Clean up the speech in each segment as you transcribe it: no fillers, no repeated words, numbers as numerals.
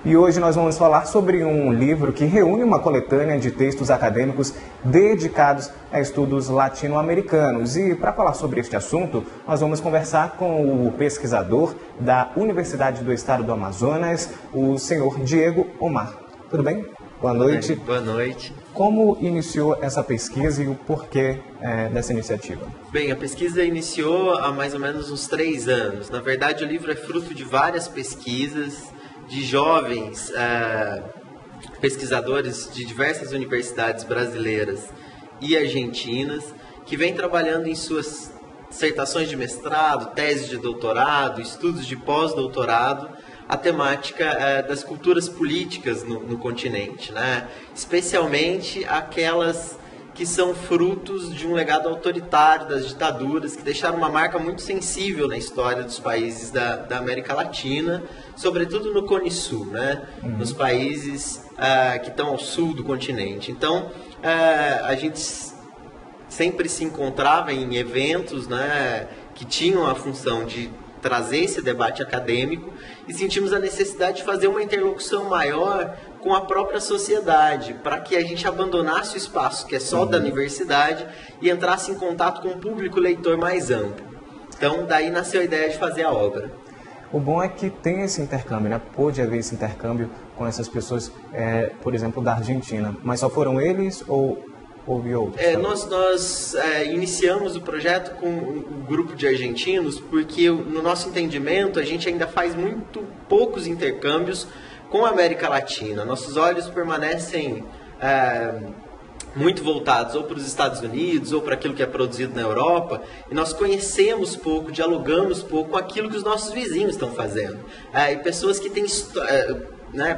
E hoje nós vamos falar sobre um livro que reúne uma coletânea de textos acadêmicos dedicados a estudos latino-americanos. E para falar sobre este assunto, nós vamos conversar com o pesquisador da Universidade do Estado do Amazonas, o senhor Diego Omar. Tudo bem? Boa noite. Boa noite. Como iniciou essa pesquisa e o porquê dessa iniciativa? Bem, a pesquisa iniciou há mais ou menos uns 3 anos. Na verdade, o livro é fruto de várias pesquisas de jovens pesquisadores de diversas universidades brasileiras e argentinas que vêm trabalhando em suas dissertações de mestrado, teses de doutorado, estudos de pós-doutorado, a temática das culturas políticas no continente, né? Especialmente aquelas que são frutos de um legado autoritário das ditaduras, que deixaram uma marca muito sensível na história dos países da América Latina, sobretudo no Cone Sul, né? Nos países que estão ao sul do continente. Então, a gente sempre se encontrava em eventos, né, que tinham a função de trazer esse debate acadêmico e sentimos a necessidade de fazer uma interlocução maior com a própria sociedade, para que a gente abandonasse o espaço que é só da universidade e entrasse em contato com um público leitor mais amplo. Então, daí nasceu a ideia de fazer a obra. O bom é que tem esse intercâmbio, né? Pôde haver esse intercâmbio com essas pessoas, por exemplo, da Argentina. Mas só foram eles ou houve outros? Nós iniciamos o projeto com um grupo de argentinos, porque no nosso entendimento a gente ainda faz muito poucos intercâmbios com a América Latina. Nossos olhos permanecem muito voltados ou para os Estados Unidos ou para aquilo que é produzido na Europa, e nós conhecemos pouco, dialogamos pouco com aquilo que os nossos vizinhos estão fazendo. E pessoas que têm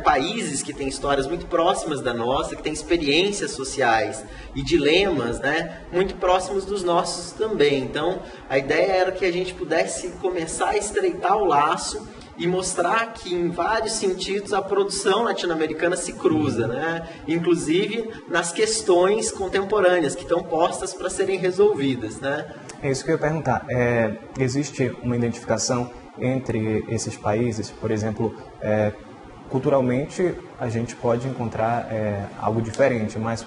países que têm histórias muito próximas da nossa, que têm experiências sociais e dilemas, né, muito próximos dos nossos também. Então, a ideia era que a gente pudesse começar a estreitar o laço e mostrar que, em vários sentidos, a produção latino-americana se cruza, né? Inclusive nas questões contemporâneas que estão postas para serem resolvidas, né? É isso que eu ia perguntar. Existe uma identificação entre esses países? Por exemplo, culturalmente a gente pode encontrar algo diferente, mas,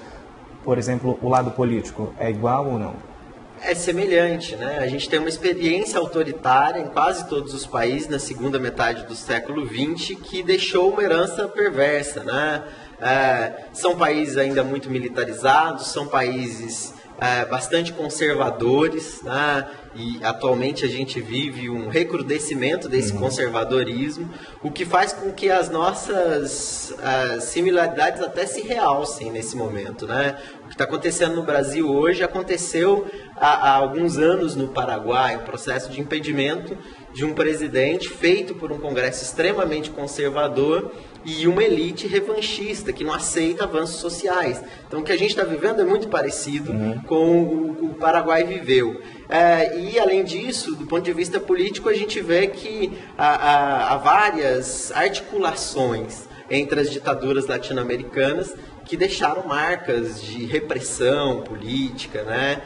por exemplo, o lado político é igual ou não? É semelhante, né? A gente tem uma experiência autoritária em quase todos os países na segunda metade do século XX que deixou uma herança perversa, né? São países ainda muito militarizados, são países bastante conservadores, né? E atualmente a gente vive um recrudescimento desse conservadorismo, o que faz com que as nossas similaridades até se realcem nesse momento, né? O que está acontecendo no Brasil hoje aconteceu há alguns anos no Paraguai, um processo de impedimento de um presidente feito por um Congresso extremamente conservador e uma elite revanchista que não aceita avanços sociais. Então, o que a gente está vivendo é muito parecido com o Paraguai viveu. E, além disso, do ponto de vista político, a gente vê que há várias articulações entre as ditaduras latino-americanas que deixaram marcas de repressão política, né?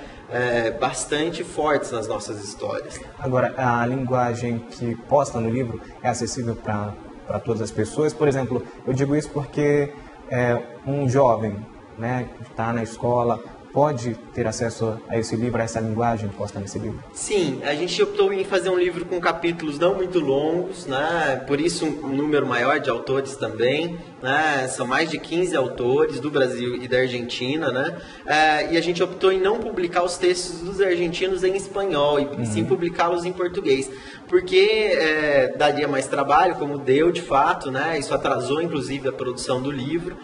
Bastante fortes nas nossas histórias. Agora, a linguagem que posta no livro é acessível para todas as pessoas? Por exemplo, eu digo isso porque um jovem, né, que está na escola pode ter acesso a esse livro, a essa linguagem posta nesse livro? Sim, a gente optou em fazer um livro com capítulos não muito longos, né? Por isso um número maior de autores também, né? São mais de 15 autores do Brasil e da Argentina, né? E a gente optou em não publicar os textos dos argentinos em espanhol, e sim publicá-los em português, porque daria mais trabalho, como deu de fato, né? Isso atrasou inclusive a produção do livro,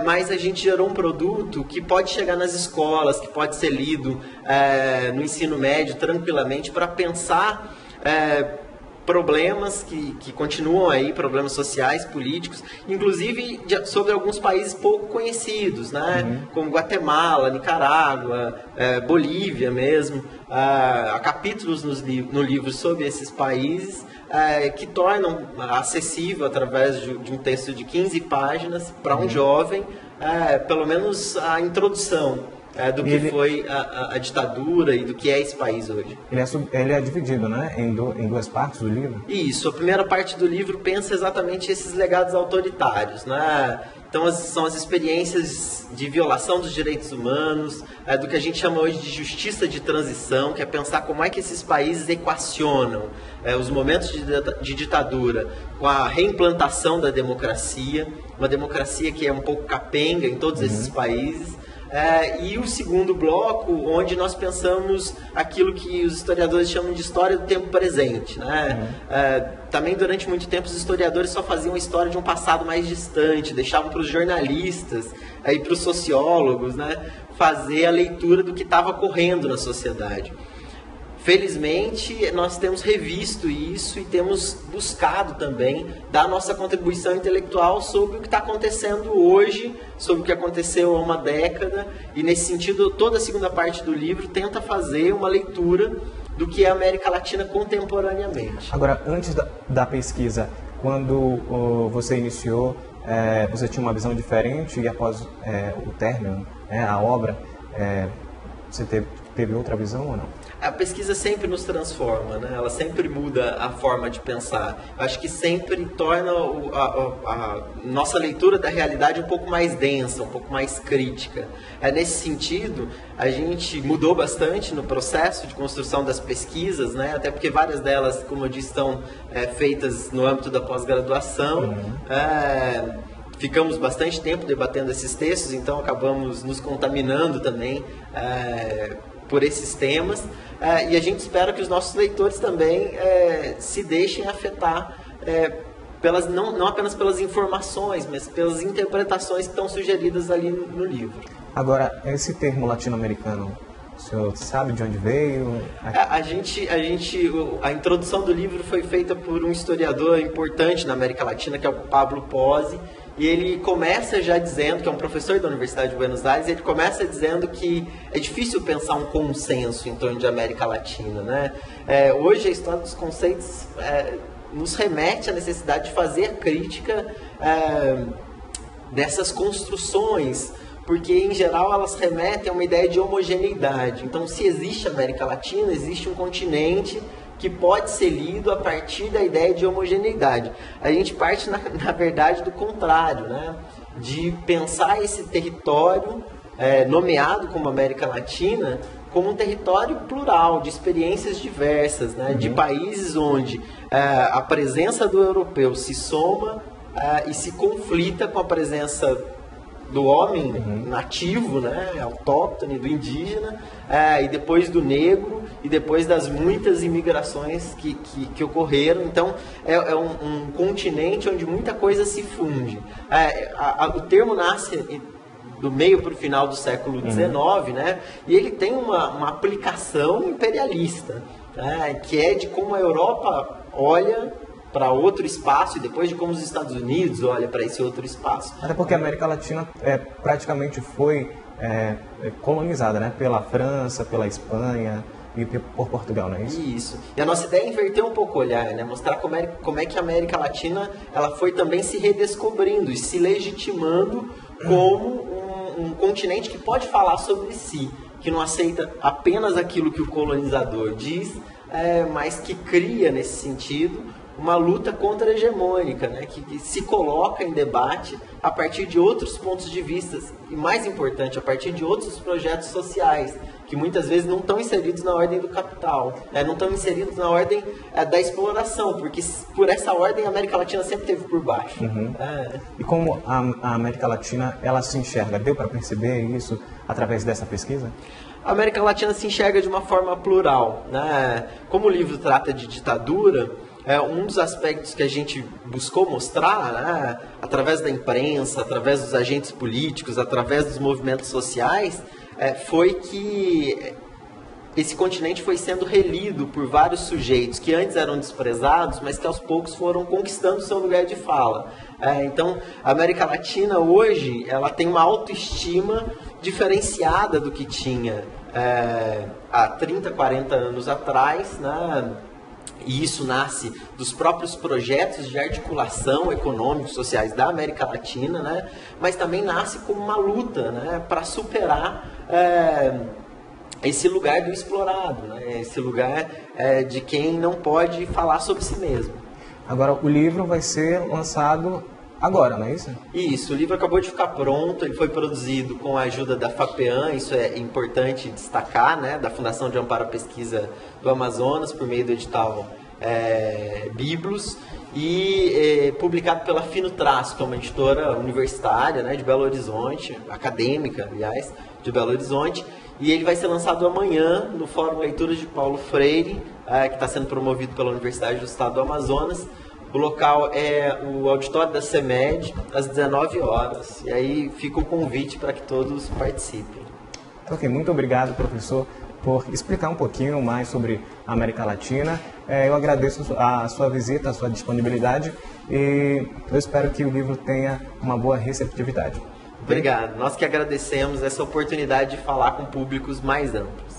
mas a gente gerou um produto que pode chegar nas escolas, que pode ser lido no ensino médio tranquilamente para pensar problemas que continuam aí, problemas sociais, políticos, inclusive sobre alguns países pouco conhecidos, né? Como Guatemala, Nicarágua, Bolívia mesmo. Há capítulos no livro sobre esses países que tornam acessível, através de um texto de 15 páginas, para um jovem, pelo menos a introdução do que foi a ditadura e do que é esse país hoje. Ele é dividido, né, em duas partes do livro? Isso, a primeira parte do livro pensa exatamente esses legados autoritários, né? Então, são as experiências de violação dos direitos humanos, do que a gente chama hoje de justiça de transição, que é pensar como é que esses países equacionam os momentos de ditadura com a reimplantação da democracia, uma democracia que é um pouco capenga em todos esses países. E o segundo bloco, onde nós pensamos aquilo que os historiadores chamam de história do tempo presente, né? Também durante muito tempo os historiadores só faziam a história de um passado mais distante, deixavam para os jornalistas e para os sociólogos, né, fazer a leitura do que estava ocorrendo na sociedade. Felizmente, nós temos revisto isso e temos buscado também dar nossa contribuição intelectual sobre o que está acontecendo hoje, sobre o que aconteceu há uma década, e nesse sentido, toda a segunda parte do livro tenta fazer uma leitura do que é a América Latina contemporaneamente. Agora, antes da pesquisa, quando você iniciou, você tinha uma visão diferente e após o término, a obra, você teve outra visão ou não? A pesquisa sempre nos transforma, né? Ela sempre muda a forma de pensar. Eu acho que sempre torna a nossa leitura da realidade um pouco mais densa, um pouco mais crítica. Nesse sentido, a gente mudou bastante no processo de construção das pesquisas, né? Até porque várias delas, como eu disse, estão feitas no âmbito da pós-graduação. Ficamos bastante tempo debatendo esses textos, então acabamos nos contaminando também por esses temas, e a gente espera que os nossos leitores também se deixem afetar não apenas pelas informações, mas pelas interpretações que estão sugeridas ali no livro. Agora, esse termo latino-americano, o senhor sabe de onde veio? A introdução do livro foi feita por um historiador importante na América Latina, que é o Pablo Pozzi, e ele começa já dizendo, que é um professor da Universidade de Buenos Aires, ele começa dizendo que é difícil pensar um consenso em torno de América Latina, né? Hoje a história dos conceitos nos remete à necessidade de fazer crítica dessas construções, porque em geral elas remetem a uma ideia de homogeneidade. Então, se existe América Latina, existe um continente que pode ser lido a partir da ideia de homogeneidade. A gente parte, na verdade, do contrário, né? De pensar esse território nomeado como América Latina como um território plural, de experiências diversas, né? De países onde a presença do europeu se soma e se conflita com a presença do homem nativo, né, autóctone, do indígena, e depois do negro, e depois das muitas imigrações que ocorreram. Então, é um continente onde muita coisa se funde. O termo nasce do meio para o final do século XIX, né, e ele tem uma aplicação imperialista, né, que é de como a Europa olha para outro espaço e depois de como os Estados Unidos olham para esse outro espaço. Até porque a América Latina praticamente foi colonizada, né? Pela França, pela Espanha e por Portugal, não é isso? Isso. E a nossa ideia é inverter um pouco o olhar, né? Mostrar como é que a América Latina ela foi também se redescobrindo e se legitimando como um continente que pode falar sobre si, que não aceita apenas aquilo que o colonizador diz, mas que cria, nesse sentido, uma luta contra-hegemônica, né, que se coloca em debate a partir de outros pontos de vista e, mais importante, a partir de outros projetos sociais, que muitas vezes não estão inseridos na ordem do capital, não estão inseridos na ordem da exploração, porque por essa ordem a América Latina sempre esteve por baixo. E como a América Latina ela se enxerga? Deu para perceber isso através dessa pesquisa? A América Latina se enxerga de uma forma plural, né? Como o livro trata de ditadura, um dos aspectos que a gente buscou mostrar, né, através da imprensa, através dos agentes políticos, através dos movimentos sociais, foi que esse continente foi sendo relido por vários sujeitos que antes eram desprezados, mas que aos poucos foram conquistando seu lugar de fala. Então, a América Latina hoje ela tem uma autoestima diferenciada do que tinha há 30, 40 anos atrás, né? e isso nasce dos próprios projetos de articulação econômicos, sociais da América Latina, né? Mas também nasce como uma luta, né? Para superar esse lugar do explorado, né? Esse lugar de quem não pode falar sobre si mesmo. Agora, o livro vai ser lançado agora, não é isso? Isso, o livro acabou de ficar pronto, ele foi produzido com a ajuda da FAPEAM, isso é importante destacar, né, da Fundação de Amparo à Pesquisa do Amazonas, por meio do edital Biblos, e publicado pela Fino Traço, que é uma editora universitária, né, de Belo Horizonte, acadêmica, aliás, de Belo Horizonte, e ele vai ser lançado amanhã no Fórum Leituras de Paulo Freire, que está sendo promovido pela Universidade do Estado do Amazonas. O local é o auditório da CEMED, às 19 horas. E aí fica o convite para que todos participem. Ok, muito obrigado, professor, por explicar um pouquinho mais sobre a América Latina. Eu agradeço a sua visita, a sua disponibilidade e eu espero que o livro tenha uma boa receptividade. Obrigado. Nós que agradecemos essa oportunidade de falar com públicos mais amplos.